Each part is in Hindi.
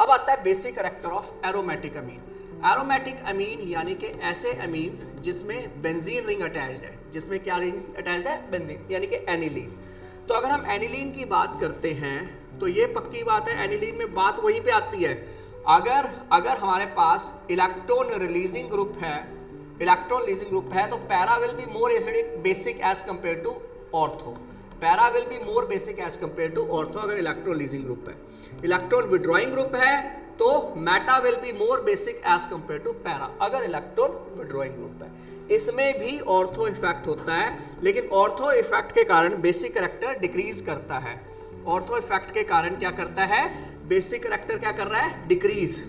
अब आता है basic character of aromatic amine. Aromatic amine यानी कि ऐसे अमीन्स जिसमें बेंजीन रिंग अटैच्ड है, जिसमें क्या रिंग अटैच्ड है, बेंजीन, यानी कि एनिलीन। तो अगर हम एनिलीन की बात करते हैं तो ये पक्की बात है, एनिलीन में बात वहीं पे आती है। अगर हमारे पास इलेक्ट्रॉन रिलीजिंग ग्रुप है तो para will be more acidic basic as compare to ortho. Para will be more basic as compare to ortho अगर इलेक्ट्रॉन लीजिंग ग्रुप है। इलेक्ट्रॉन विड्रॉइंग ग्रुप है तो meta will be more basic as compare to para अगर इलेक्ट्रॉन विड्रॉइंग ग्रुप है। इसमें भी ऑर्थो इफेक्ट होता है, लेकिन ऑर्थो इफेक्ट के कारण बेसिक कैरेक्टर डिक्रीज करता है। ऑर्थो इफेक्ट के कारण क्या करता है, बेसिक कैरेक्टर क्या कर रहा है, डिक्रीज।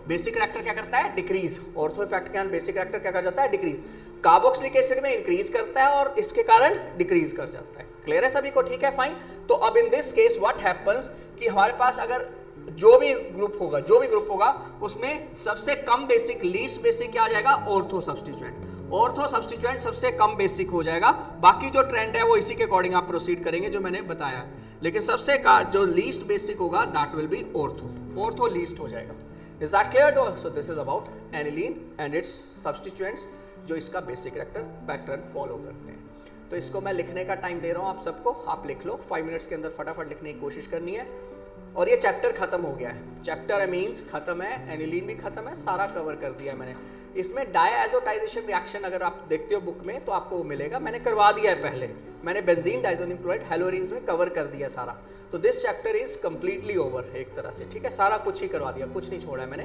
बेसिक कैरेक्टर क्या करता है, डिक्रीज। ऑर्थो इफेक्ट के कारण बेसिक कैरेक्टर क्या कर जाता है, डिक्रीज। कार्बोक्सिलिक एसिड में इंक्रीज करता है और इसके कारण डिक्रीज कर जाता है। क्लियर है सभी को, ठीक है, फाइन। तो अब in this case what happens कि हमारे पास अगर जो भी ग्रुप होगा उसमें सबसे कम बेसिक, लीस्ट बेसिक क्या आ जाएगा, ऑर्थो सब्स्टिट्यूएंट। ऑर्थो सब्स्टिट्यूएंट सबसे कम बेसिक हो जाएगा। बाकी जो ट्रेंड है वो इसी के अकॉर्डिंग आप प्रोसीड करेंगे जो मैंने बताया, लेकिन सबसे जो लीस्ट बेसिक होगा that will be ortho least हो जाएगा। Is that clear to us? So this is about aniline and its substituents जो इसका बेसिक कैरेक्टर पैटर्न फॉलो करते हैं। तो इसको मैं लिखने का टाइम दे रहा हूँ आप सबको, आप लिख लो 5 मिनट्स के अंदर फटाफट लिखने की कोशिश करनी है। और ये चैप्टर खत्म हो गया है, चैप्टर अमीन्स खत्म है, एनिलीन भी खत्म है, सारा कवर कर दिया मैंने। इसमें डायएजोटाइजेशन रिएक्शन अगर आप देखते हो बुक में तो आपको वो मिलेगा, मैंने करवा दिया है पहले, मैंने बेंजीन डाइजोनियम क्लोराइड हेलोरीन्स में कवर कर दिया सारा। तो this chapter is completely over एक तरह से, ठीक है, सारा कुछ ही करवा दिया, कुछ नहीं छोड़ा है मैंने।